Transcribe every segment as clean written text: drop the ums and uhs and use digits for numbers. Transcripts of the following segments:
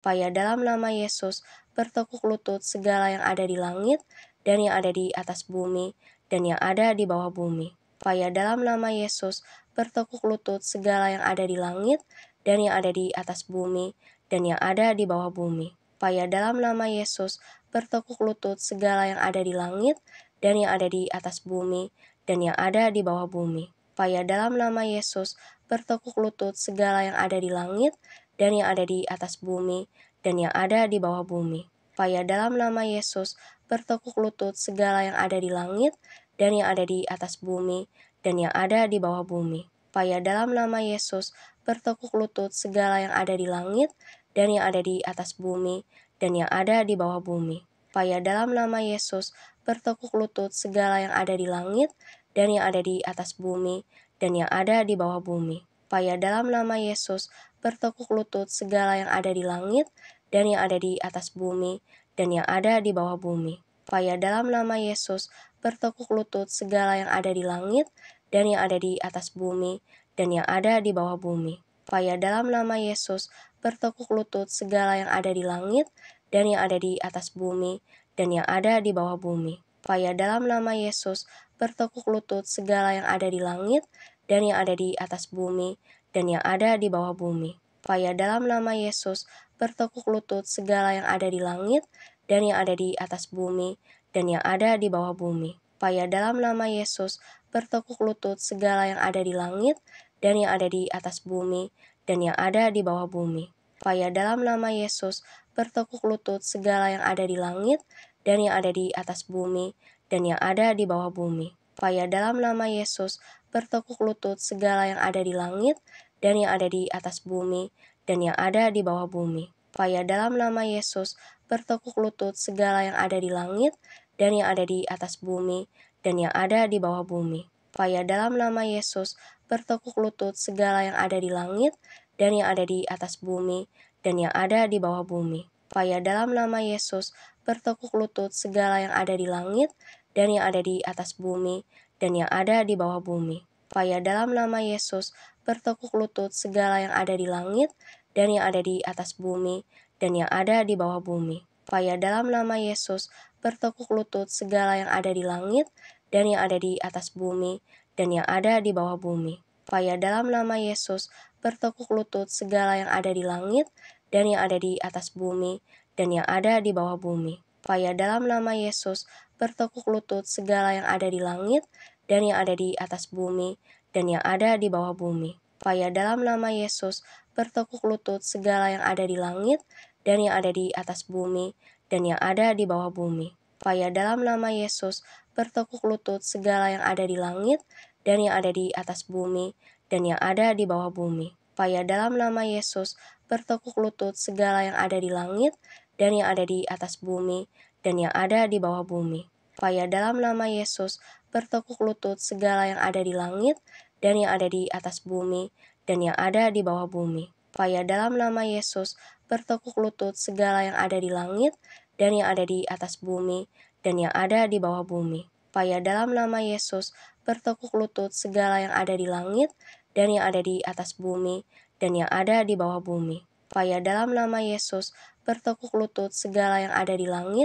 Supaya dalam nama Yesus bertekuk lutut segala yang ada di langit dan yang ada di atas bumi dan yang ada di bawah bumi. Supaya dalam nama Yesus bertekuk lutut segala yang ada di langit dan yang ada di atas bumi dan yang ada di bawah bumi. Supaya dalam nama Yesus bertekuk lutut segala yang ada di langit dan yang ada di atas bumi dan yang ada di bawah bumi. Supaya dalam nama Yesus bertekuk lutut segala yang ada di langit dan yang ada di atas bumi dan yang ada di bawah bumi. Supaya dalam nama Yesus bertekuk lutut segala yang ada di langit dan yang ada di atas bumi dan yang ada di bawah bumi. Supaya dalam nama Yesus bertekuk lutut segala yang ada di langit dan yang ada di atas bumi dan yang ada di bawah bumi. Supaya dalam nama Yesus bertekuk lutut segala yang ada di langit dan yang ada di atas bumi dan yang ada di bawah bumi. Supaya dalam nama Yesus bertekuk lutut segala yang ada di langit dan yang ada di atas bumi dan yang ada di bawah bumi. Supaya dalam nama Yesus bertekuk lutut segala yang ada di langit dan yang ada di atas bumi dan yang ada di bawah bumi. Supaya dalam nama Yesus bertekuk lutut segala yang ada di langit dan yang ada di atas bumi dan yang ada di bawah bumi. Supaya dalam nama Yesus bertekuk lutut segala yang ada di langit dan yang ada di atas bumi dan yang ada di bawah bumi. Supaya dalam nama Yesus bertekuk lutut segala yang ada di langit dan yang ada di atas bumi dan yang ada di bawah bumi. Supaya dalam nama Yesus bertekuk lutut segala yang ada di langit dan yang ada di atas bumi dan yang ada di bawah bumi. Supaya dalam nama Yesus bertekuk lutut segala yang ada di langit dan yang ada di atas bumi dan yang ada di bawah bumi. Supaya dalam nama Yesus bertekuk lutut segala yang ada di langit dan yang ada di atas bumi dan yang ada di bawah bumi. Supaya dalam nama Yesus bertekuk lutut segala yang ada di langit dan yang ada di atas bumi dan yang ada di bawah bumi. Supaya dalam nama Yesus bertekuk lutut segala yang ada di langit dan yang ada di atas bumi dan yang ada di bawah bumi. Supaya dalam nama Yesus bertekuk lutut segala yang ada di langit dan yang ada di atas bumi dan yang ada di bawah bumi. Supaya dalam nama Yesus bertekuk lutut segala yang ada di langit dan yang ada di atas bumi dan yang ada di bawah bumi. Supaya dalam nama Yesus bertekuk lutut segala yang ada di langit dan yang ada di atas bumi dan yang ada di bawah bumi. Supaya dalam nama Yesus bertekuk lutut segala yang ada di langit dan yang ada di atas bumi dan yang ada di bawah bumi. Supaya dalam nama Yesus bertekuk lutut segala yang ada di langit dan yang ada di atas bumi dan yang ada di bawah bumi. Supaya dalam nama Yesus bertekuk lutut segala yang ada di langit dan yang ada di atas bumi dan yang ada di bawah bumi. Supaya dalam nama Yesus bertekuk lutut segala yang ada di langit dan yang ada di atas bumi dan yang ada di bawah bumi. Supaya dalam nama Yesus bertekuk lutut segala yang ada di langit dan yang ada di atas bumi dan yang ada di bawah bumi. Supaya dalam nama Yesus bertekuk lutut segala yang ada di langit dan yang ada di atas bumi dan yang ada di bawah bumi. Supaya dalam nama Yesus bertekuk lutut segala yang ada di langit dan yang ada di atas bumi dan yang ada di bawah bumi. Supaya dalam nama Yesus bertekuk lutut segala yang ada di langit dan yang ada di atas bumi dan yang ada di bawah bumi. Supaya dalam nama Yesus bertekuk lutut segala yang ada di langit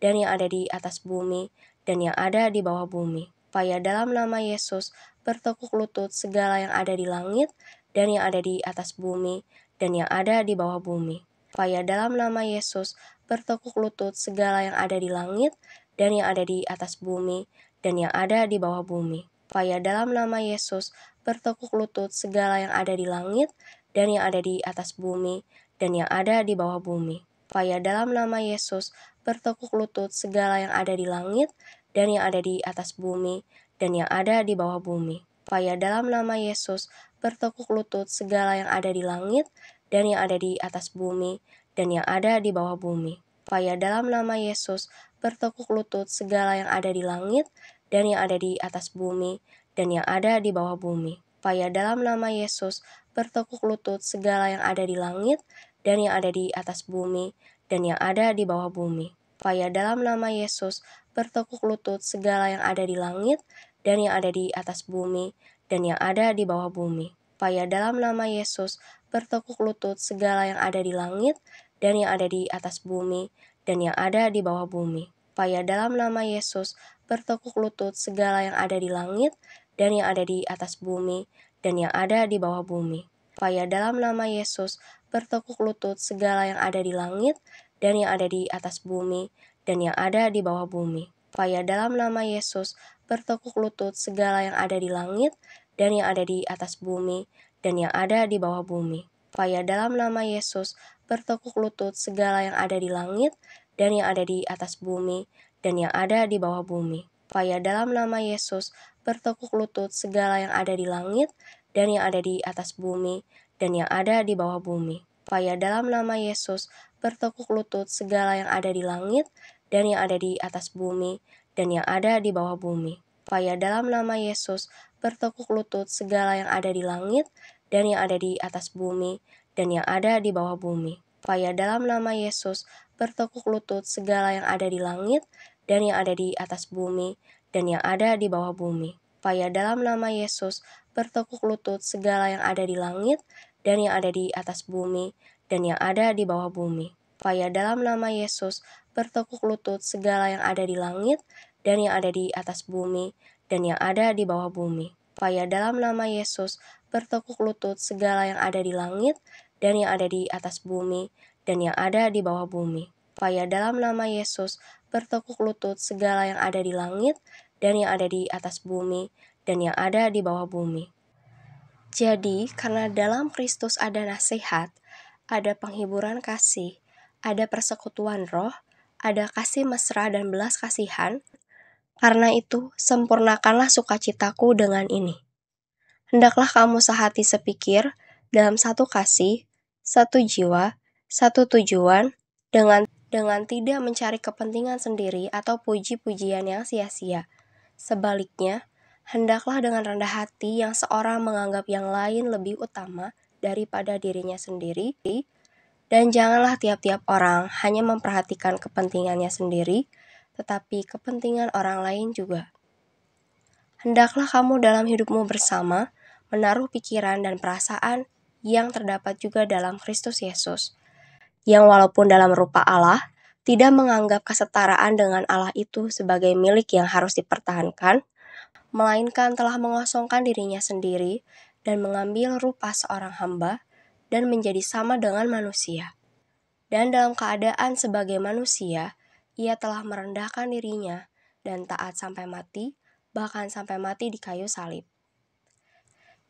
dan yang ada di atas bumi dan yang ada di bawah bumi. Supaya dalam nama Yesus bertekuk lutut segala yang ada di langit dan yang ada di atas bumi dan yang ada di bawah bumi. Supaya dalam nama Yesus bertekuk lutut segala yang ada di langit dan yang ada di atas bumi dan yang ada di bawah bumi. Supaya dalam nama Yesus bertekuk lutut segala yang ada di langit dan yang ada di atas bumi dan yang ada di bawah bumi. Supaya dalam nama Yesus bertekuk lutut segala yang ada di langit dan yang ada di atas bumi dan yang ada di bawah bumi. Supaya dalam nama Yesus bertekuk lutut segala yang ada di langit dan yang ada di atas bumi dan yang ada di bawah bumi. Supaya dalam nama Yesus bertekuk lutut segala yang ada di langit dan yang ada di atas bumi dan yang ada di bawah bumi. Supaya dalam nama Yesus bertekuk lutut segala yang ada di langit dan yang ada di atas bumi dan yang ada di bawah bumi. Supaya dalam nama Yesus bertekuk lutut segala yang ada di langit dan yang ada di atas bumi dan yang ada di bawah bumi. Supaya dalam nama Yesus bertekuk lutut segala yang ada di langit dan yang ada di atas bumi, dan yang ada di bawah bumi. Supaya dalam nama Yesus bertekuk lutut segala yang ada di langit, dan yang ada di atas bumi, dan yang ada di bawah bumi. Supaya dalam nama Yesus bertekuk lutut segala yang ada di langit, dan yang ada di atas bumi, dan yang ada di bawah bumi. Supaya dalam nama Yesus bertekuk lutut segala yang ada di langit, dan yang ada di atas bumi, dan yang ada di bawah bumi. Supaya dalam nama Yesus bertekuk lutut segala yang ada di langit, dan yang ada di atas bumi, dan yang ada di bawah bumi. Supaya dalam nama Yesus bertekuk lutut segala yang ada di langit, dan yang ada di atas bumi, dan yang ada di bawah bumi. Supaya dalam nama Yesus bertekuk lutut segala yang ada di langit, dan yang ada di atas bumi, dan yang ada di bawah bumi. Supaya dalam nama Yesus bertekuk lutut segala yang ada di langit, dan yang ada di atas bumi, dan yang ada di bawah bumi. Supaya dalam nama Yesus bertekuk lutut segala yang ada di langit, dan yang ada di atas bumi, dan yang ada di bawah bumi. Supaya dalam nama Yesus bertekuk lutut segala yang ada di langit, dan yang ada di atas bumi, dan yang ada di bawah bumi. Supaya dalam nama Yesus bertekuk lutut segala yang ada di langit, dan yang ada di atas bumi, dan yang ada di bawah bumi. Supaya dalam nama Yesus bertekuk lutut segala yang ada di langit, dan yang ada di atas bumi, dan yang ada di bawah bumi. Supaya dalam nama Yesus bertekuk lutut segala yang ada di langit, dan yang ada di atas bumi, dan yang ada di bawah bumi. Jadi, karena dalam Kristus ada nasihat, ada penghiburan kasih, ada persekutuan roh, ada kasih mesra dan belas kasihan, karena itu sempurnakanlah sukacitaku dengan ini. Hendaklah kamu sehati sepikir, dalam satu kasih, satu jiwa, satu tujuan, dengan tidak mencari kepentingan sendiri atau puji-pujian yang sia-sia. Sebaliknya, hendaklah dengan rendah hati yang seorang menganggap yang lain lebih utama daripada dirinya sendiri, dan janganlah tiap-tiap orang hanya memperhatikan kepentingannya sendiri, tetapi kepentingan orang lain juga. Hendaklah kamu dalam hidupmu bersama menaruh pikiran dan perasaan yang terdapat juga dalam Kristus Yesus, yang walaupun dalam rupa Allah, tidak menganggap kesetaraan dengan Allah itu sebagai milik yang harus dipertahankan, melainkan telah mengosongkan dirinya sendiri dan mengambil rupa seorang hamba dan menjadi sama dengan manusia. Dan dalam keadaan sebagai manusia, ia telah merendahkan dirinya dan taat sampai mati, bahkan sampai mati di kayu salib.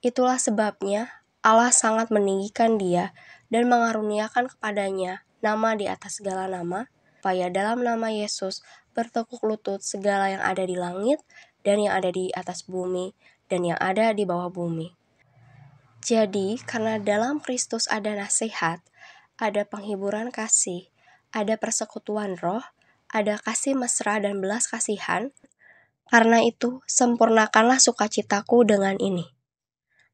Itulah sebabnya Allah sangat meninggikan dia dan mengaruniakan kepadanya nama di atas segala nama, supaya dalam nama Yesus bertekuk lutut segala yang ada di langit, dan yang ada di atas bumi, dan yang ada di bawah bumi. Jadi, karena dalam Kristus ada nasihat, ada penghiburan kasih, ada persekutuan roh, ada kasih mesra dan belas kasihan, karena itu sempurnakanlah sukacitaku dengan ini.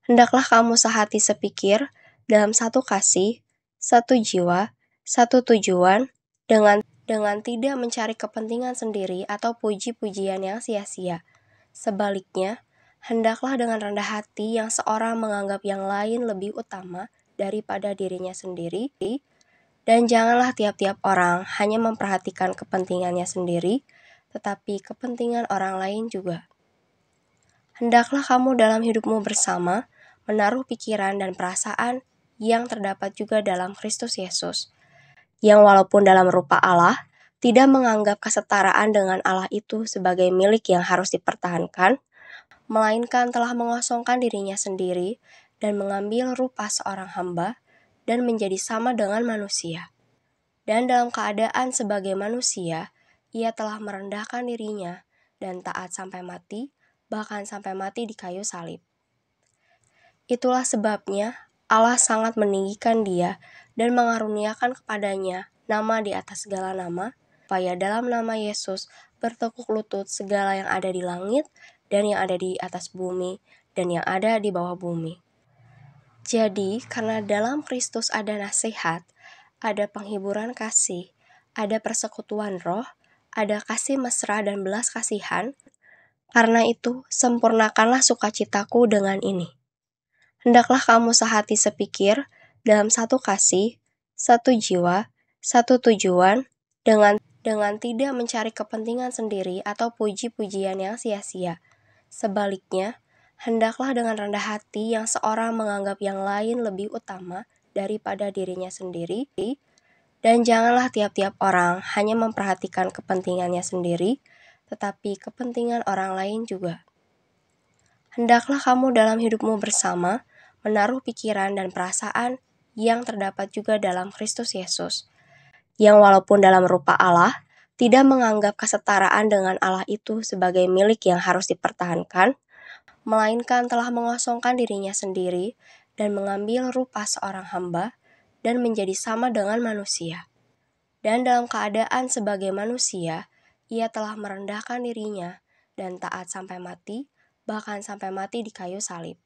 Hendaklah kamu sehati sepikir, dalam satu kasih, satu jiwa, satu tujuan, dengan tidak mencari kepentingan sendiri atau puji-pujian yang sia-sia. Sebaliknya, hendaklah dengan rendah hati yang seorang menganggap yang lain lebih utama daripada dirinya sendiri, dan janganlah tiap-tiap orang hanya memperhatikan kepentingannya sendiri, tetapi kepentingan orang lain juga. Hendaklah kamu dalam hidupmu bersama menaruh pikiran dan perasaan yang terdapat juga dalam Kristus Yesus, yang walaupun dalam rupa Allah, tidak menganggap kesetaraan dengan Allah itu sebagai milik yang harus dipertahankan, melainkan telah mengosongkan dirinya sendiri dan mengambil rupa seorang hamba dan menjadi sama dengan manusia. Dan dalam keadaan sebagai manusia, ia telah merendahkan dirinya dan taat sampai mati, bahkan sampai mati di kayu salib. Itulah sebabnya Allah sangat meninggikan dia dan mengaruniakan kepadanya nama di atas segala nama, supaya dalam nama Yesus bertekuk lutut segala yang ada di langit, dan yang ada di atas bumi, dan yang ada di bawah bumi. Jadi, karena dalam Kristus ada nasihat, ada penghiburan kasih, ada persekutuan roh, ada kasih mesra dan belas kasihan, karena itu sempurnakanlah sukacitaku dengan ini. Hendaklah kamu sehati sepikir, dalam satu kasih, satu jiwa, satu tujuan, dengan tidak mencari kepentingan sendiri atau puji-pujian yang sia-sia. Sebaliknya, hendaklah dengan rendah hati yang seorang menganggap yang lain lebih utama daripada dirinya sendiri, dan janganlah tiap-tiap orang hanya memperhatikan kepentingannya sendiri, tetapi kepentingan orang lain juga. Hendaklah kamu dalam hidupmu bersama menaruh pikiran dan perasaan yang terdapat juga dalam Kristus Yesus, yang walaupun dalam rupa Allah, tidak menganggap kesetaraan dengan Allah itu sebagai milik yang harus dipertahankan, melainkan telah mengosongkan dirinya sendiri dan mengambil rupa seorang hamba dan menjadi sama dengan manusia. Dan dalam keadaan sebagai manusia, ia telah merendahkan dirinya dan taat sampai mati, bahkan sampai mati di kayu salib.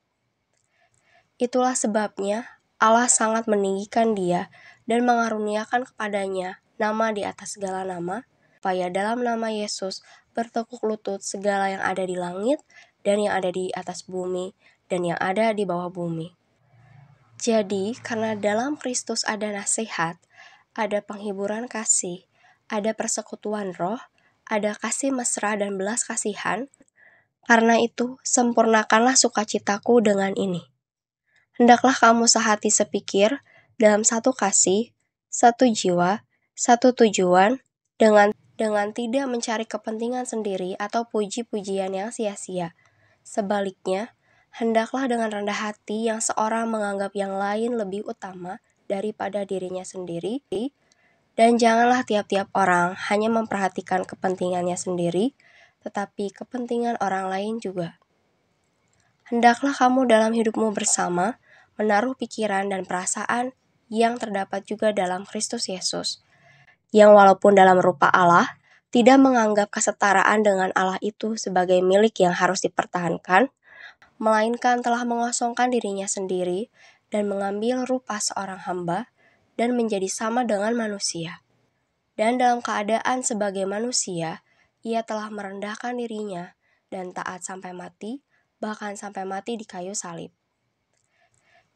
Itulah sebabnya Allah sangat meninggikan dia dan mengaruniakan kepadanya nama di atas segala nama, supaya dalam nama Yesus bertekuk lutut segala yang ada di langit dan yang ada di atas bumi dan yang ada di bawah bumi. Jadi, karena dalam Kristus ada nasihat, ada penghiburan kasih, ada persekutuan roh, ada kasih mesra dan belas kasihan, karena itu sempurnakanlah sukacitaku dengan ini. Hendaklah kamu sehati sepikir, dalam satu kasih, satu jiwa, satu tujuan, dengan tidak mencari kepentingan sendiri atau puji-pujian yang sia-sia. Sebaliknya, hendaklah dengan rendah hati yang seorang menganggap yang lain lebih utama daripada dirinya sendiri, dan janganlah tiap-tiap orang hanya memperhatikan kepentingannya sendiri, tetapi kepentingan orang lain juga. Hendaklah kamu dalam hidupmu bersama menaruh pikiran dan perasaan yang terdapat juga dalam Kristus Yesus, yang walaupun dalam rupa Allah, tidak menganggap kesetaraan dengan Allah itu sebagai milik yang harus dipertahankan, melainkan telah mengosongkan dirinya sendiri dan mengambil rupa seorang hamba dan menjadi sama dengan manusia. Dan dalam keadaan sebagai manusia, ia telah merendahkan dirinya dan taat sampai mati, bahkan sampai mati di kayu salib.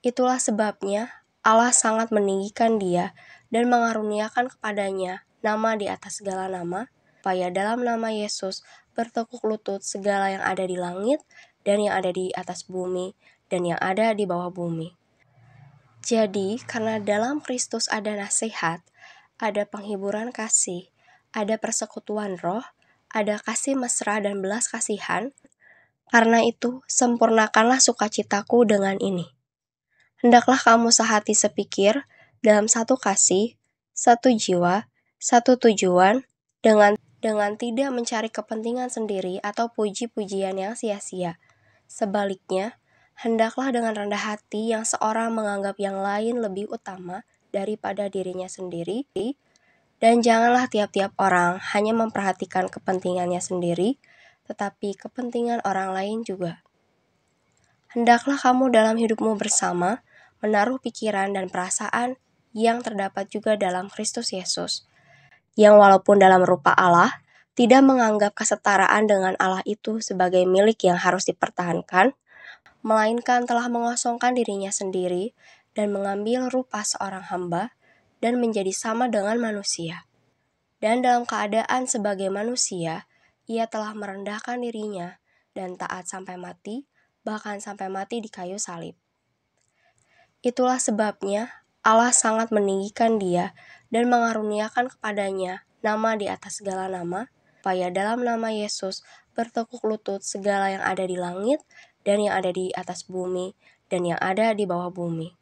Itulah sebabnya Allah sangat meninggikan dia dan mengaruniakan kepadanya nama di atas segala nama, supaya dalam nama Yesus bertekuk lutut segala yang ada di langit dan yang ada di atas bumi dan yang ada di bawah bumi. Jadi, karena dalam Kristus ada nasihat, ada penghiburan kasih, ada persekutuan roh, ada kasih mesra dan belas kasihan, karena itu sempurnakanlah sukacitaku dengan ini. Hendaklah kamu sehati sepikir, dalam satu kasih, satu jiwa, satu tujuan, dengan tidak mencari kepentingan sendiri atau puji-pujian yang sia-sia. Sebaliknya, hendaklah dengan rendah hati yang seorang menganggap yang lain lebih utama daripada dirinya sendiri, dan janganlah tiap-tiap orang hanya memperhatikan kepentingannya sendiri, tetapi kepentingan orang lain juga. Hendaklah kamu dalam hidupmu bersama menaruh pikiran dan perasaan yang terdapat juga dalam Kristus Yesus, yang walaupun dalam rupa Allah, tidak menganggap kesetaraan dengan Allah itu sebagai milik yang harus dipertahankan, melainkan telah mengosongkan dirinya sendiri dan mengambil rupa seorang hamba dan menjadi sama dengan manusia. Dan dalam keadaan sebagai manusia, ia telah merendahkan dirinya dan taat sampai mati, bahkan sampai mati di kayu salib. Itulah sebabnya Allah sangat meninggikan dia dan mengaruniakan kepadanya nama di atas segala nama, supaya dalam nama Yesus bertekuk lutut segala yang ada di langit dan yang ada di atas bumi dan yang ada di bawah bumi.